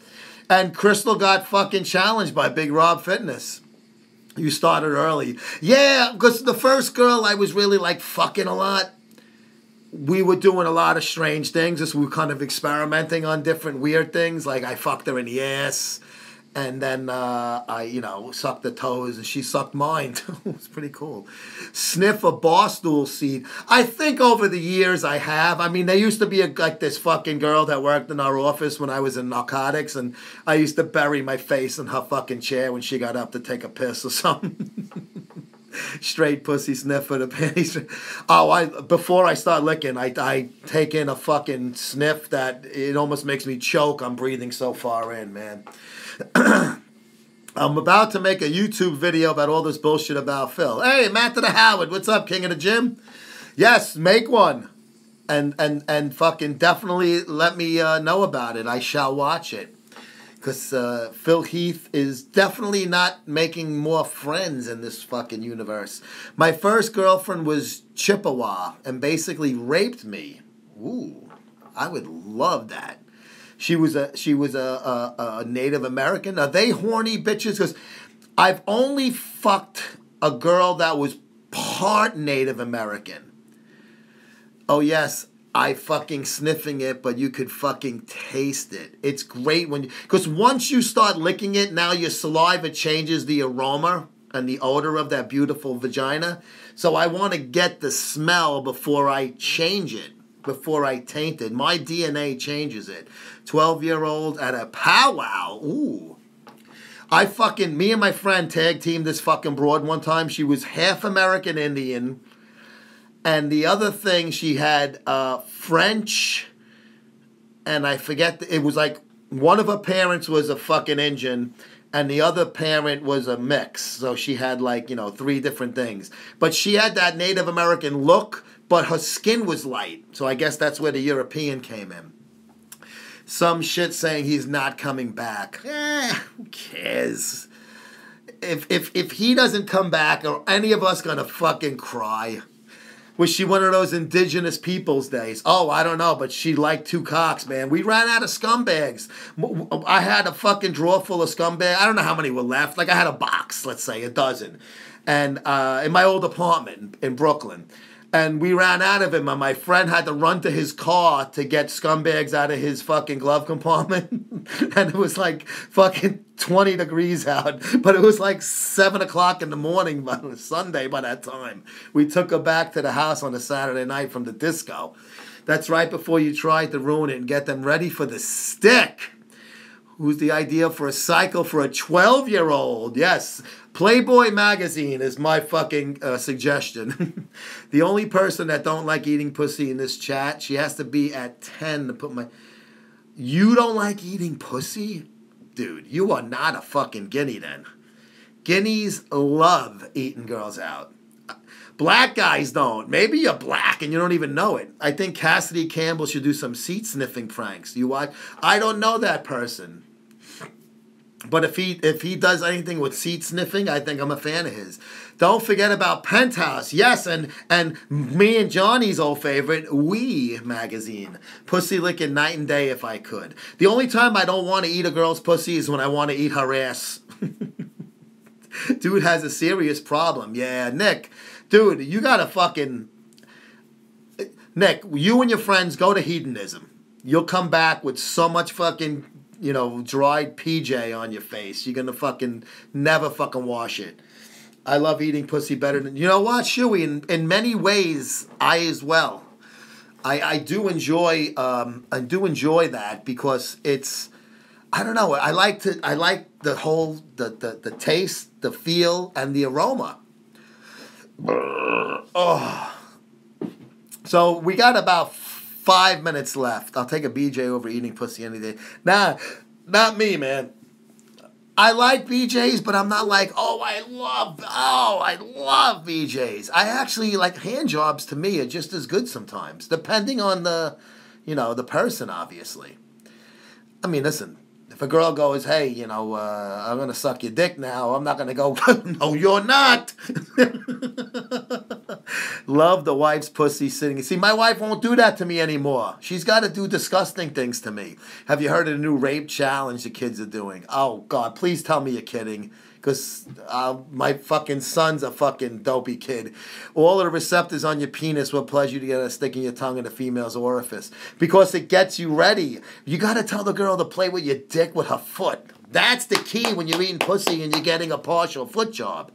And Crystal got fucking challenged by Big Rob Fitness. You started early. Yeah, because the first girl I was really like fucking a lot. We were doing a lot of strange things. Just we were kind of experimenting on different weird things. Like I fucked her in the ass. And then I, sucked the toes, and she sucked mine. It was pretty cool. Sniff a bar stool seat. I think over the years I have. I mean, there used to be like this fucking girl that worked in our office when I was in narcotics, and I used to bury my face in her fucking chair when she got up to take a piss or something. Straight pussy sniffer the panties. Before I start licking, I take in a fucking sniff that it almost makes me choke. I'm breathing so far in, man. I'm about to make a YouTube video about all this bullshit about Phil. Hey, Matt to the Howard, what's up, King of the Gym? Yes, make one. And fucking definitely let me know about it. I shall watch it. Because Phil Heath is definitely not making more friends in this fucking universe. My first girlfriend was Chippewa and basically raped me. Ooh, I would love that. She was a Native American. Are they horny bitches? Because I've only fucked a girl that was part Native American. Oh yes, I fucking sniffing it, but you could fucking taste it. It's great because once you start licking it, now your saliva changes the aroma and the odor of that beautiful vagina. So I want to get the smell before I change it. Before I taint it. My DNA changes it. 12-year-old at a powwow. Ooh. Me and my friend tag teamed this fucking broad one time. She was half American Indian. And the other thing, she had French. And I forget, it was like one of her parents was a fucking Indian. And the other parent was a mix. So she had like, 3 different things. But she had that Native American look. But her skin was light, so I guess that's where the European came in. Some shit saying he's not coming back. Who cares? If he doesn't come back, are any of us gonna fucking cry? Was she one of those indigenous people's days? Oh, I don't know, but she liked 2 cocks, man. We ran out of scumbags. I had a fucking drawer full of scumbags. I don't know how many were left. Like I had a box, let's say, a dozen. And in my old apartment in Brooklyn. And we ran out of him, and my friend had to run to his car to get scumbags out of his fucking glove compartment. And it was like fucking 20 degrees out. But it was like 7 o'clock in the morning on Sunday by that time. We took her back to the house on a Saturday night from the disco. That's right before you tried to ruin it and get them ready for the stick. Who's the idea for a cycle for a 12-year-old? Yes, Playboy magazine is my fucking suggestion. The only person that don't like eating pussy in this chat, she has to be at 10 to put my... You don't like eating pussy? Dude, you are not a fucking guinea then. Guineas love eating girls out. Black guys don't. Maybe you're black and you don't even know it. I think Cassidy Campbell should do some seat sniffing pranks. You watch? I don't know that person. But if he does anything with seat sniffing, I think I'm a fan of his. Don't forget about Penthouse. Yes, and me and Johnny's old favorite, We magazine. Pussy licking night and day if I could. The only time I don't want to eat a girl's pussy is when I want to eat her ass. Dude has a serious problem. Yeah, Nick. Dude, you gotta fucking... Nick, you and your friends go to hedonism. You'll come back with so much fucking, dried PJ on your face. You're gonna fucking never fucking wash it. I love eating pussy better than... You know what, Shuey? In many ways, I as well. I do enjoy that because it's... I don't know. I like the whole... the taste, the feel, and the aroma. Oh. So we got about 5 minutes left. I'll take a BJ over eating pussy any day. Nah, not me, man. I like BJ's, but I'm not like, oh, I love BJ's. I actually like hand jobs. To me are just as good sometimes, depending on the, the person, obviously. I mean, listen, if a girl goes, hey, I'm going to suck your dick now, I'm not going to go, no, you're not. Love the wife's pussy sitting. See, my wife won't do that to me anymore. She's got to do disgusting things to me. Have you heard of the new rape challenge the kids are doing? Oh, God, please tell me you're kidding. Because my fucking son's a fucking dopey kid. All of the receptors on your penis will pleasure you to get a stick in your tongue in a female's orifice. Because it gets you ready. You got to tell the girl to play with your dick with her foot. That's the key when you're eating pussy and you're getting a partial foot job.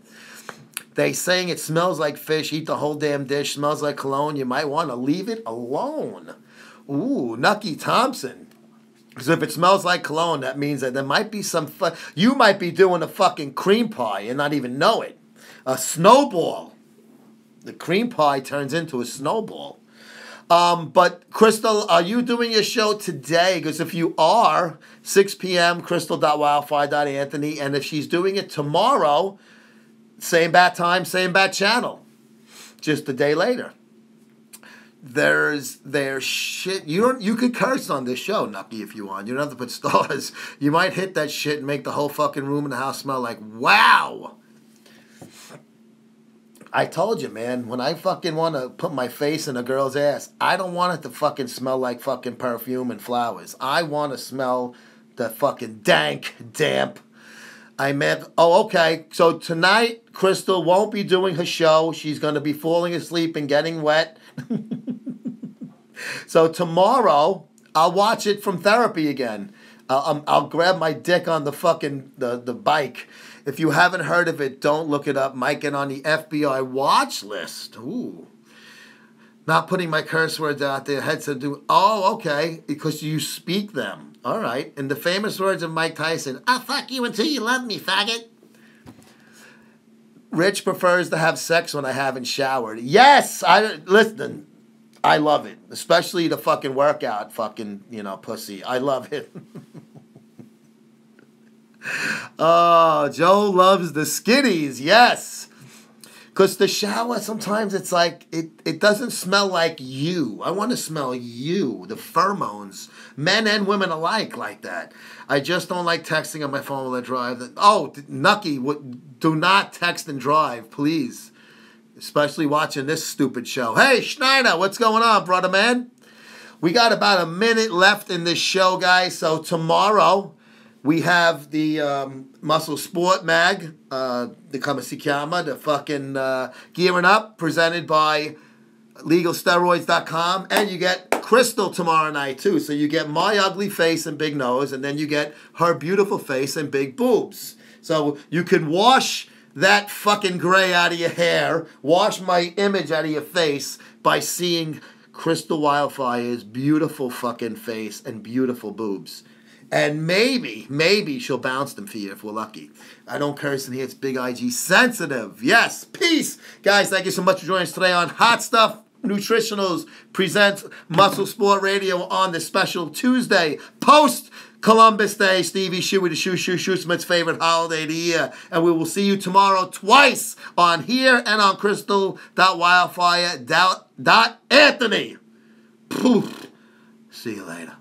They saying it smells like fish. Eat the whole damn dish. Smells like cologne. You might want to leave it alone. Ooh, Nucky Thompson. Because if it smells like cologne, that means that there might be some fun. You might be doing a fucking cream pie and not even know it. A snowball. The cream pie turns into a snowball. But Crystal, are you doing your show today? Because if you are, 6 p.m., crystal.wildfire.anthony. And if she's doing it tomorrow, same bat time, same bat channel. Just a day later. There's shit. You could curse on this show, Nucky, if you want. You don't have to put stars. You might hit that shit and make the whole fucking room in the house smell like wow. I told you, man, when I fucking want to put my face in a girl's ass, I don't want it to fucking smell like fucking perfume and flowers. I want to smell the fucking dank, damp. Okay. So tonight, Crystal won't be doing her show. She's going to be falling asleep and getting wet. So tomorrow, I'll watch it from therapy again. I'll grab my dick on the fucking the bike. If you haven't heard of it, don't look it up. Might get on the FBI watch list. Ooh. Not putting my curse words out there. Headset do. Oh, okay. Because you speak them. All right. In the famous words of Mike Tyson, I'll fuck you until you love me, faggot. Rich prefers to have sex when I haven't showered. Yes, listen. I love it, especially the fucking workout, fucking pussy. I love it. Oh, Joe loves the skinnies. Yes, because the shower sometimes it's like it doesn't smell like you. I want to smell you, the pheromones, men and women alike like that. I just don't like texting on my phone while I drive. Oh, Nucky, do not text and drive, please. Especially watching this stupid show. Hey, Schneider, what's going on, brother man? We got about a minute left in this show, guys. So tomorrow we have the MuscleSport mag, the Kamasikama, the fucking Gearing Up, presented by LegalSteroids.com. And you get Crystal tomorrow night, too. So you get my ugly face and big nose, and then you get her beautiful face and big boobs. So you can wash that fucking gray out of your hair, wash my image out of your face by seeing Crystal Wildfire's beautiful fucking face and beautiful boobs. And maybe she'll bounce them for you if we're lucky. I don't curse in here. It's Big IG Sensitive. Yes. Peace. Guys, thank you so much for joining us today on Hot Stuff Nutritionals presents MuscleSport Radio on this special Tuesday post Columbus Day. Stevie Shoey, the Shoesmith's favorite holiday of the year. And we will see you tomorrow twice on here and on crystal.wildfire.anthony. Poof. See you later.